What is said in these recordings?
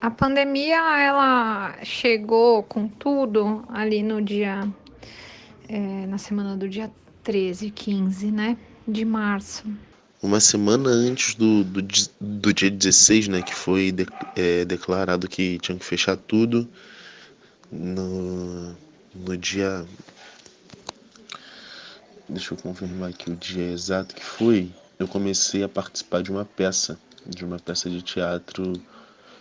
A pandemia, ela chegou com tudo ali no dia, na semana do dia 13, 15, né, de março. Uma semana antes do dia 16, né, que foi declarado que tinha que fechar tudo, no dia. Deixa eu confirmar aqui o dia exato que foi. Eu comecei a participar de uma peça de teatro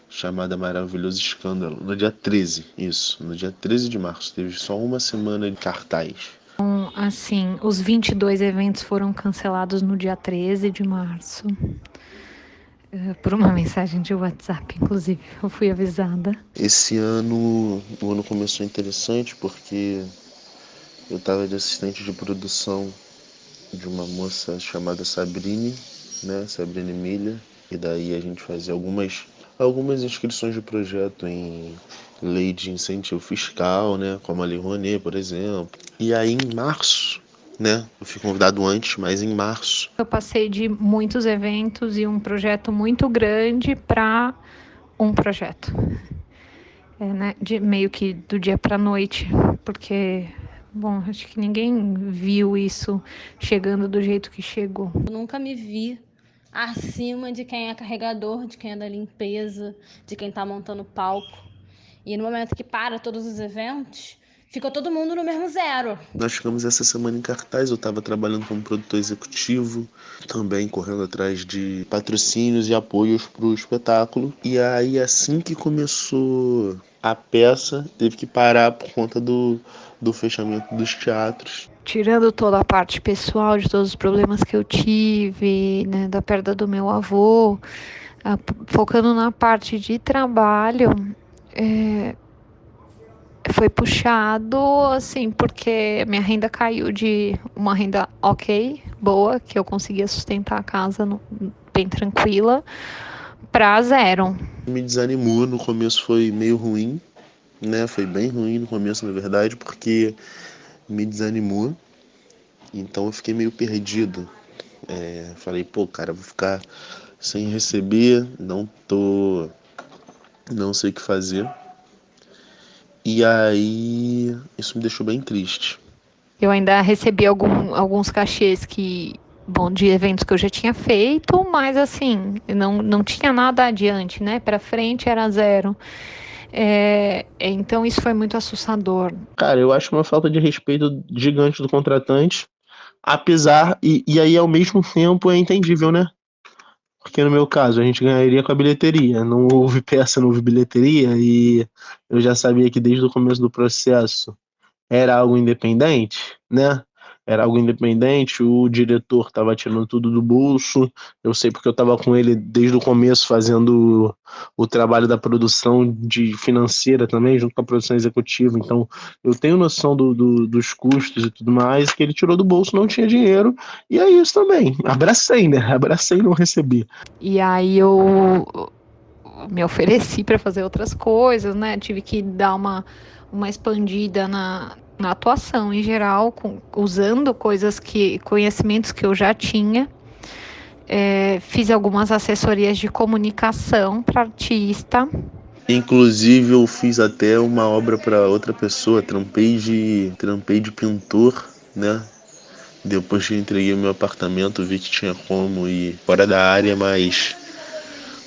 chamada Maravilhoso Escândalo, no dia 13, isso, no dia 13 de março. Teve só uma semana de cartaz. Assim, os 22 eventos foram cancelados no dia 13 de março, por uma mensagem de WhatsApp, inclusive, eu fui avisada. Esse ano, o ano começou interessante porque eu estava de assistente de produção de uma moça chamada Sabrine, né, Sabrine Milha, e daí a gente fazia algumas inscrições de projeto em lei de incentivo fiscal, né, como a Lei Rouanet, por exemplo. E aí em março, né, eu fui convidado antes, mas em março. Eu passei de muitos eventos e um projeto muito grande para um projeto. Né, de meio que do dia para noite, porque, bom, acho que ninguém viu isso chegando do jeito que chegou. Eu nunca me vi acima de quem é carregador, de quem é da limpeza, de quem tá montando palco. E no momento que para todos os eventos, fica todo mundo no mesmo zero. Nós ficamos essa semana em cartaz, eu estava trabalhando como produtor executivo, também correndo atrás de patrocínios e apoios para o espetáculo. E aí, assim que começou a peça, teve que parar por conta do fechamento dos teatros. Tirando toda a parte pessoal de todos os problemas que eu tive, né, da perda do meu avô, focando na parte de trabalho, foi puxado, assim, porque minha renda caiu de uma renda ok, boa, que eu conseguia sustentar a casa bem tranquila, para zero. Me desanimou, no começo foi meio ruim, né? Foi bem ruim no começo, na verdade, porque me desanimou. Então eu fiquei meio perdido. Falei, pô, cara, vou ficar sem receber, não sei o que fazer. E aí, isso me deixou bem triste. Eu ainda recebi alguns cachês bom, de eventos que eu já tinha feito, mas assim, não tinha nada adiante, né? Para frente era zero. Então isso foi muito assustador. Cara, eu acho uma falta de respeito gigante do contratante, apesar, e aí ao mesmo tempo é entendível, né? Porque no meu caso, a gente ganharia com a bilheteria. Não houve peça, não houve bilheteria, e eu já sabia que desde o começo do processo era algo independente, né? Era algo independente, o diretor estava tirando tudo do bolso. Eu sei porque eu estava com ele desde o começo fazendo o trabalho da produção de financeira também, junto com a produção executiva. Então, eu tenho noção dos custos e tudo mais, que ele tirou do bolso, não tinha dinheiro. E é isso também. Abracei, né? Abracei e não recebi. E aí eu me ofereci para fazer outras coisas, né? Tive que dar uma expandida na atuação em geral, usando conhecimentos que eu já tinha. Fiz algumas assessorias de comunicação para artista. Inclusive, eu fiz até uma obra para outra pessoa, trampei de pintor, né? Depois que eu entreguei meu apartamento, vi que tinha como ir fora da área, mas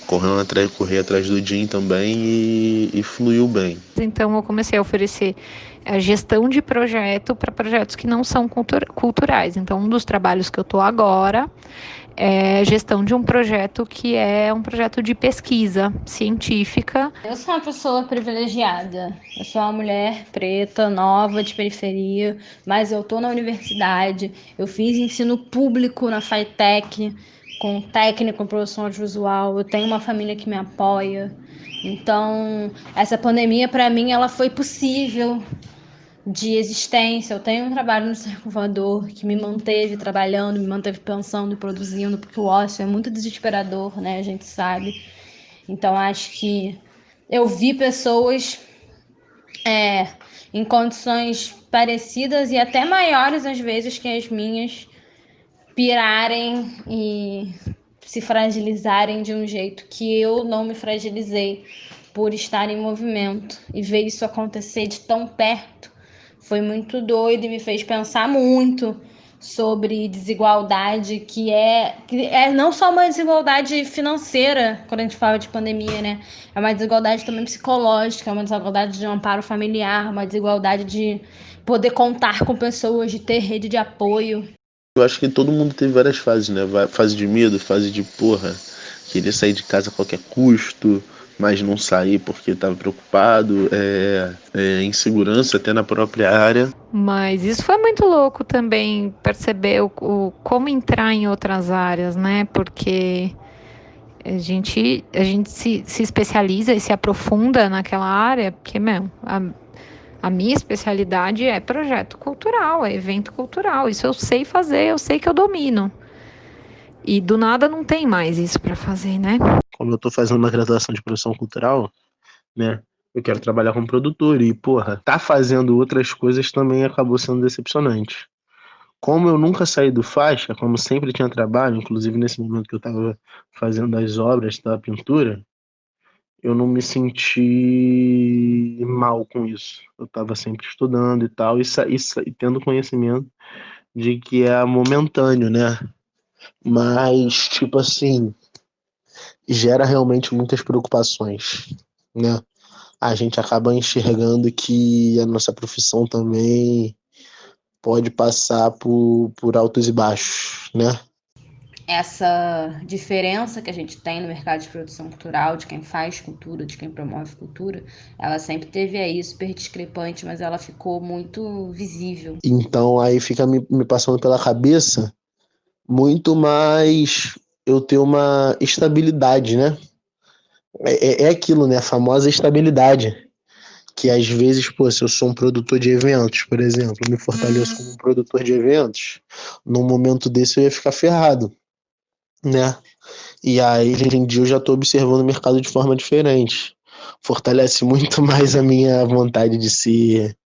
corri atrás do Jim também e fluiu bem. Então, eu comecei a oferecer a gestão de projeto para projetos que não são culturais. Então, um dos trabalhos que eu estou agora é gestão de um projeto que é um projeto de pesquisa científica. Eu sou uma pessoa privilegiada. Eu sou uma mulher preta, nova, de periferia, mas eu tô na universidade. Eu fiz ensino público na FATEC, com técnico em produção audiovisual. Eu tenho uma família que me apoia. Então, essa pandemia, para mim, ela foi possível de existência. Eu tenho um trabalho no Circo Voador que me manteve trabalhando, me manteve pensando e produzindo, porque o ócio é muito desesperador, né? A gente sabe. Então, acho que eu vi pessoas em condições parecidas e até maiores, às vezes, que as minhas, pirarem e se fragilizarem de um jeito que eu não me fragilizei por estar em movimento, e ver isso acontecer de tão perto foi muito doido e me fez pensar muito sobre desigualdade, que é não só uma desigualdade financeira, quando a gente fala de pandemia, né? É uma desigualdade também psicológica, é uma desigualdade de amparo familiar, uma desigualdade de poder contar com pessoas, de ter rede de apoio. Eu acho que todo mundo teve várias fases, né? Fase de medo, fase de porra, querer sair de casa a qualquer custo, mas não sair porque estava preocupado, insegurança até na própria área. Mas isso foi muito louco também, perceber como entrar em outras áreas, né? Porque a gente se especializa e se aprofunda naquela área, porque, a minha especialidade é projeto cultural, é evento cultural. Isso eu sei fazer, eu sei que eu domino. E do nada não tem mais isso para fazer, né? Como eu tô fazendo uma graduação de produção cultural, né? Eu quero trabalhar como produtor e, porra, tá fazendo outras coisas também acabou sendo decepcionante. Como eu nunca saí do faixa, como sempre tinha trabalho, inclusive nesse momento que eu tava fazendo as obras da pintura, eu não me senti mal com isso. Eu tava sempre estudando e tal, e tendo conhecimento de que é momentâneo, né? Mas, tipo assim, gera realmente muitas preocupações, né? A gente acaba enxergando que a nossa profissão também pode passar por altos e baixos, né? Essa diferença que a gente tem no mercado de produção cultural, de quem faz cultura, de quem promove cultura, ela sempre teve aí super discrepante, mas ela ficou muito visível. Então aí fica me passando pela cabeça muito mais eu ter uma estabilidade, né? É aquilo, né? A famosa estabilidade. Que às vezes, pô, se eu sou um produtor de eventos, por exemplo, eu me fortaleço como um produtor de eventos, num momento desse eu ia ficar ferrado, né? E aí, hoje em dia, eu já estou observando o mercado de forma diferente. Fortalece muito mais a minha vontade de ser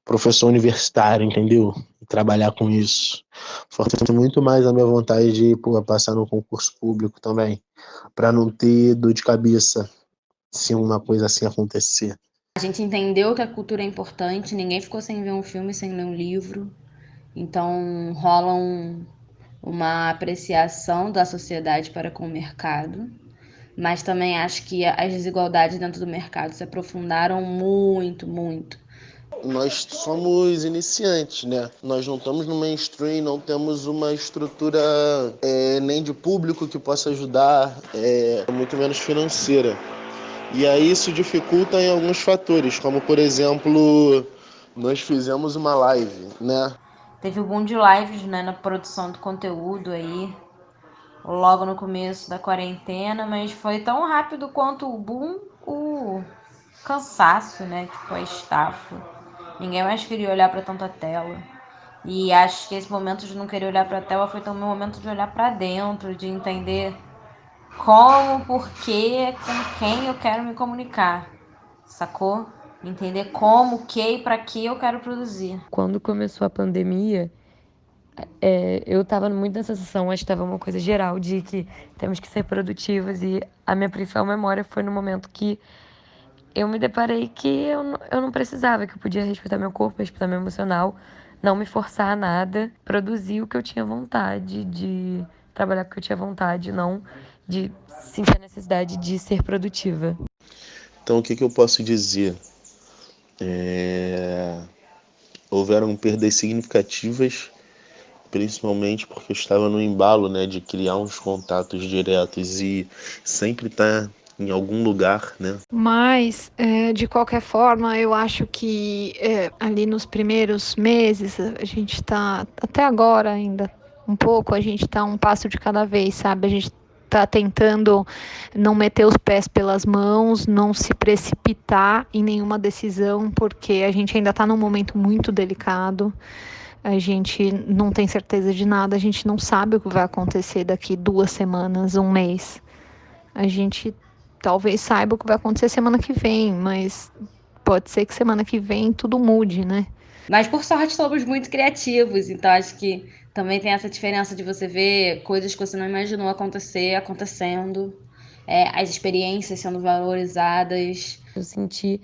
professor universitário, entendeu? E trabalhar com isso. Fortalece muito mais a minha vontade de, pô, passar no concurso público também, para não ter dor de cabeça se uma coisa assim acontecer. A gente entendeu que a cultura é importante, ninguém ficou sem ver um filme, sem ler um livro. Então rola uma apreciação da sociedade para com o mercado. Mas também acho que as desigualdades dentro do mercado se aprofundaram muito, muito. Nós somos iniciantes, né? Nós não estamos no mainstream, não temos uma estrutura nem de público que possa ajudar, muito menos financeira. E aí isso dificulta em alguns fatores, como por exemplo, nós fizemos uma live, né? Teve o boom de lives, né, na produção do conteúdo aí, logo no começo da quarentena, mas foi tão rápido quanto o boom, o cansaço, né, tipo a estafa. Ninguém mais queria olhar para tanta tela. E acho que esse momento de não querer olhar para a tela foi também um momento de olhar para dentro, de entender como, por quê, com quem eu quero me comunicar, sacou? Entender como, o que e para que eu quero produzir. Quando começou a pandemia, eu estava muito nessa sensação, acho que estava uma coisa geral de que temos que ser produtivos, e a minha principal memória foi no momento que eu me deparei que eu não precisava, que eu podia respeitar meu corpo, respeitar meu emocional, não me forçar a nada, produzir o que eu tinha vontade, de trabalhar com o que eu tinha vontade, não de sentir a necessidade de ser produtiva. Então o que eu posso dizer? Houveram perdas significativas, principalmente porque eu estava no embalo, né, de criar uns contatos diretos e sempre estar em algum lugar, né? Mas, de qualquer forma, eu acho que ali nos primeiros meses, a gente está, até agora ainda, um pouco, a gente está um passo de cada vez, sabe? A gente está tentando não meter os pés pelas mãos, não se precipitar em nenhuma decisão, porque a gente ainda está num momento muito delicado. A gente não tem certeza de nada, a gente não sabe o que vai acontecer daqui 2 semanas, um mês. A gente talvez saiba o que vai acontecer semana que vem, mas pode ser que semana que vem tudo mude, né? Mas por sorte somos muito criativos, então acho que também tem essa diferença de você ver coisas que você não imaginou acontecendo, as experiências sendo valorizadas, Eu senti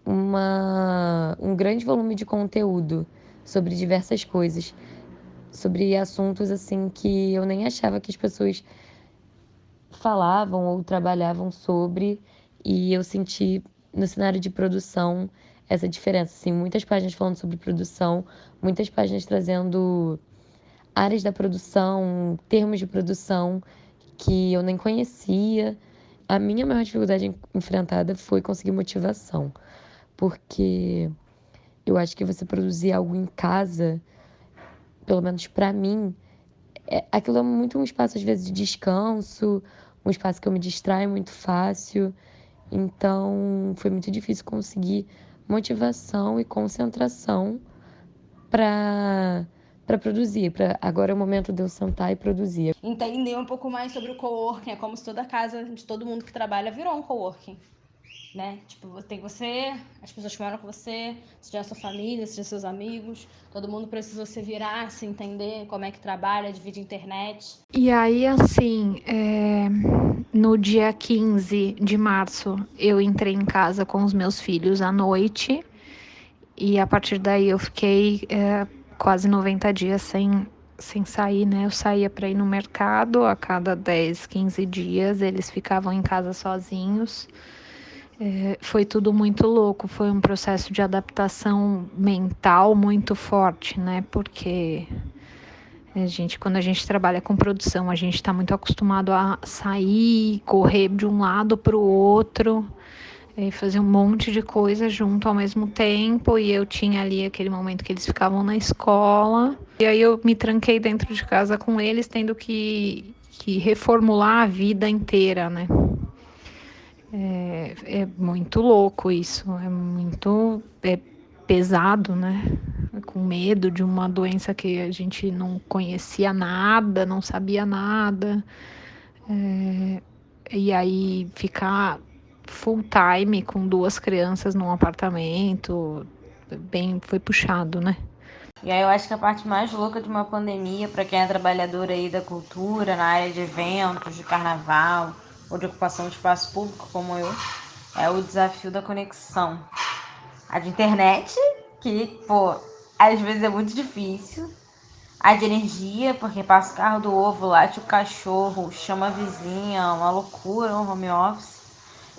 um grande volume de conteúdo sobre diversas coisas, sobre assuntos assim que eu nem achava que as pessoas falavam ou trabalhavam sobre, e eu senti no cenário de produção essa diferença, assim, muitas páginas falando sobre produção, muitas páginas trazendo áreas da produção, termos de produção que eu nem conhecia. A minha maior dificuldade enfrentada foi conseguir motivação, porque eu acho que você produzir algo em casa, pelo menos para mim, aquilo é muito um espaço, às vezes, de descanso, um espaço que eu me distraio muito fácil. Então, foi muito difícil conseguir motivação e concentração para produzir. Agora é o momento de eu sentar e produzir. Entender um pouco mais sobre o coworking, é como se toda casa de todo mundo que trabalha virou um coworking, né? Tipo, tem você, as pessoas que moram com você, seja a sua família, seja seus amigos, todo mundo precisa se virar, se entender como é que trabalha, divide internet. E aí, assim, no dia 15 de março, eu entrei em casa com os meus filhos à noite, e a partir daí eu fiquei quase 90 dias sem sair, né? Eu saía para ir no mercado a cada 10, 15 dias, eles ficavam em casa sozinhos. Foi tudo muito louco, foi um processo de adaptação mental muito forte, né? Porque quando a gente trabalha com produção, a gente está muito acostumado a sair, correr de um lado para o outro, fazer um monte de coisa junto ao mesmo tempo. E eu tinha ali aquele momento que eles ficavam na escola. E aí eu me tranquei dentro de casa com eles, tendo que reformular a vida inteira, né? É muito louco isso, é muito pesado, né? Com medo de uma doença que a gente não conhecia nada, não sabia nada. E aí ficar full time com 2 crianças num apartamento, foi puxado, né? E aí eu acho que a parte mais louca de uma pandemia, para quem é trabalhador aí da cultura, na área de eventos, de carnaval, ou de ocupação de espaço público como eu, é o desafio da conexão. A de internet, que, pô, às vezes é muito difícil. A de energia, porque passa o carro do ovo, late o cachorro, chama a vizinha, uma loucura, um home office.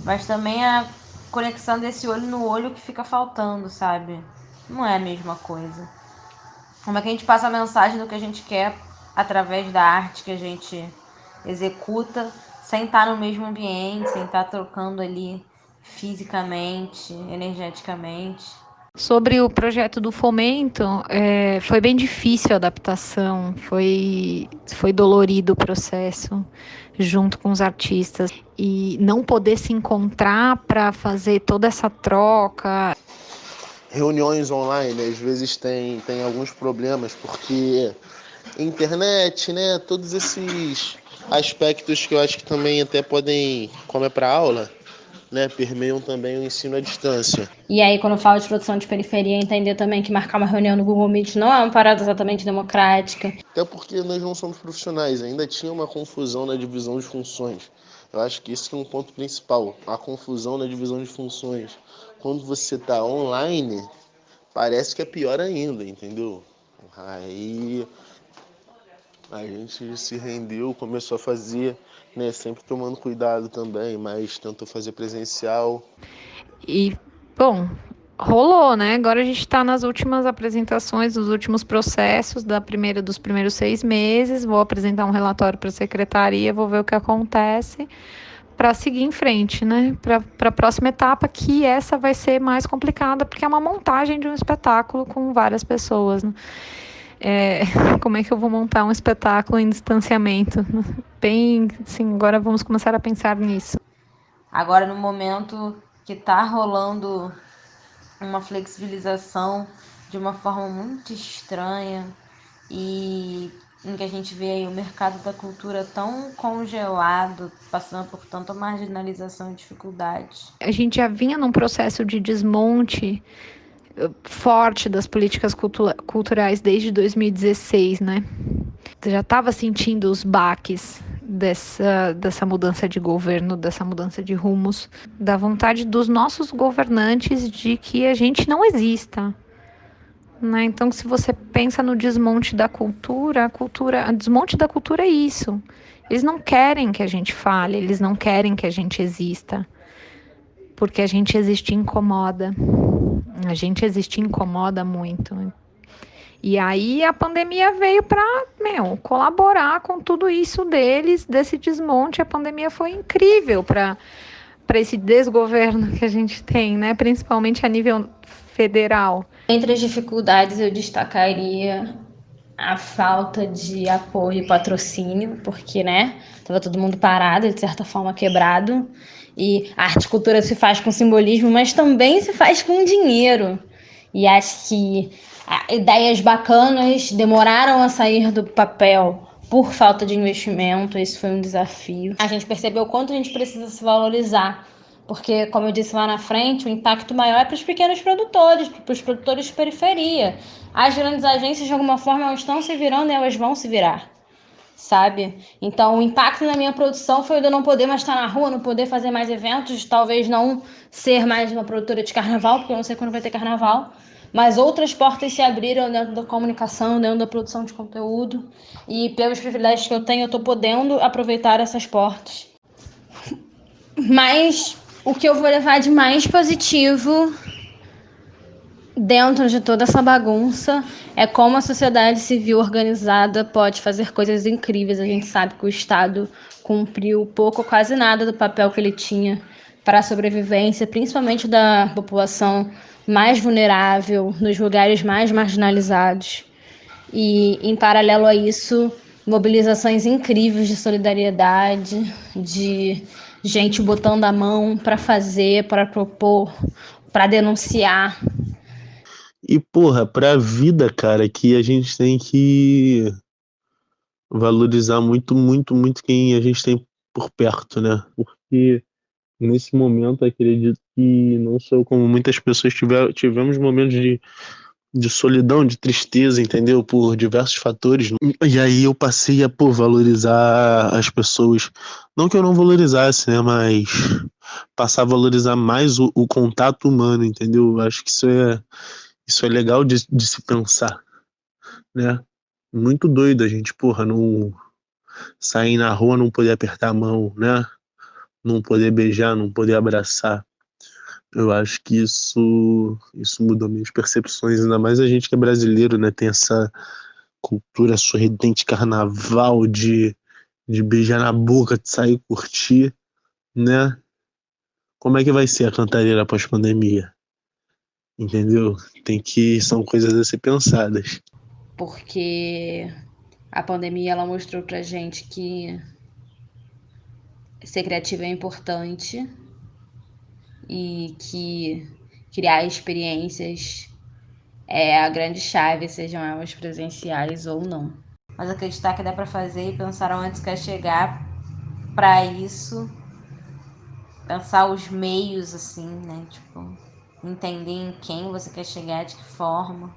Mas também a conexão desse olho no olho que fica faltando, sabe? Não é a mesma coisa. Como é que a gente passa a mensagem do que a gente quer através da arte que a gente executa, sem estar no mesmo ambiente, sem estar trocando ali fisicamente, energeticamente. Sobre o projeto do Fomento, foi bem difícil a adaptação, foi dolorido o processo, junto com os artistas. E não poder se encontrar para fazer toda essa troca. Reuniões online, às vezes tem alguns problemas, porque internet, né, todos esses aspectos que eu acho que também até podem, como é para aula, né, permeiam também o ensino à distância. E aí, quando eu falo de produção de periferia, entender também que marcar uma reunião no Google Meet não é uma parada exatamente democrática. Até porque nós não somos profissionais, ainda tinha uma confusão na divisão de funções. Eu acho que esse é um ponto principal, a confusão na divisão de funções. Quando você está online, parece que é pior ainda, entendeu? Aí a gente se rendeu, começou a fazer, né, sempre tomando cuidado também, mas tentou fazer presencial. E, bom, rolou, né? Agora a gente está nas últimas apresentações, nos últimos processos dos primeiros 6 meses. Vou apresentar um relatório para a secretaria, vou ver o que acontece para seguir em frente, né? Para a próxima etapa, que essa vai ser mais complicada, porque é uma montagem de um espetáculo com várias pessoas, né? Como é que eu vou montar um espetáculo em distanciamento? Bem, sim, agora vamos começar a pensar nisso. Agora, no momento que está rolando uma flexibilização de uma forma muito estranha e em que a gente vê aí o mercado da cultura tão congelado, passando por tanta marginalização e dificuldade. A gente já vinha num processo de desmonte forte das políticas culturais desde 2016, né? Já estava sentindo os baques dessa mudança de governo, dessa mudança de rumos, da vontade dos nossos governantes de que a gente não exista, né? Então, se você pensa no desmonte da cultura, o desmonte da cultura é isso. Eles não querem que a gente fale, eles não querem que a gente exista, porque a gente existir incomoda. A gente existir incomoda muito. E aí a pandemia veio para, colaborar com tudo isso deles, desse desmonte. A pandemia foi incrível para esse desgoverno que a gente tem, né? Principalmente a nível federal. Entre as dificuldades, eu destacaria a falta de apoio e patrocínio, porque, né, tava todo mundo parado, de certa forma quebrado, e a arte e cultura se faz com simbolismo, mas também se faz com dinheiro. E acho que ideias bacanas demoraram a sair do papel por falta de investimento. Esse foi um desafio. A gente percebeu o quanto a gente precisa se valorizar, porque, como eu disse lá na frente, o impacto maior é para os pequenos produtores, para os produtores de periferia. As grandes agências, de alguma forma, elas estão se virando e elas vão se virar, sabe? Então, o impacto na minha produção foi de eu não poder mais estar na rua, não poder fazer mais eventos, talvez não ser mais uma produtora de carnaval, porque eu não sei quando vai ter carnaval, mas outras portas se abriram dentro da comunicação, dentro da produção de conteúdo, e pelos privilégios que eu tenho, eu estou podendo aproveitar essas portas. Mas o que eu vou levar de mais positivo dentro de toda essa bagunça é como a sociedade civil organizada pode fazer coisas incríveis. A gente sabe que o Estado cumpriu pouco ou quase nada do papel que ele tinha para a sobrevivência, principalmente da população mais vulnerável, nos lugares mais marginalizados. E, em paralelo a isso, mobilizações incríveis de solidariedade, de gente botando a mão para fazer, para propor, para denunciar. E, porra, pra vida, cara, que a gente tem que valorizar muito, muito, muito quem a gente tem por perto, né? Porque nesse momento acredito que não só eu, como muitas pessoas tivemos momentos de solidão, de tristeza, entendeu? Por diversos fatores. E aí eu passei a, pô, valorizar as pessoas. Não que eu não valorizasse, né? Mas passar a valorizar mais o contato humano, entendeu? Acho que isso é legal de se pensar, né? Muito doido a gente, porra, não sair na rua, não poder apertar a mão, né? Não poder beijar, não poder abraçar. Eu acho que isso mudou minhas percepções, ainda mais a gente que é brasileiro, né? Tem essa cultura sorridente, carnaval, de beijar na boca, de sair curtir, né? Como é que vai ser a cantareira pós-pandemia? Entendeu? São coisas a ser pensadas. Porque a pandemia ela mostrou pra gente que ser criativo é importante e que criar experiências é a grande chave, sejam elas presenciais ou não. Mas acreditar que dá para fazer e pensar onde quer chegar para isso, pensar os meios assim, né? Tipo, entender em quem você quer chegar, de que forma.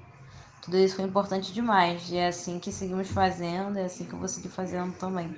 Tudo isso foi importante demais. E é assim que seguimos fazendo, é assim que eu vou seguir fazendo também.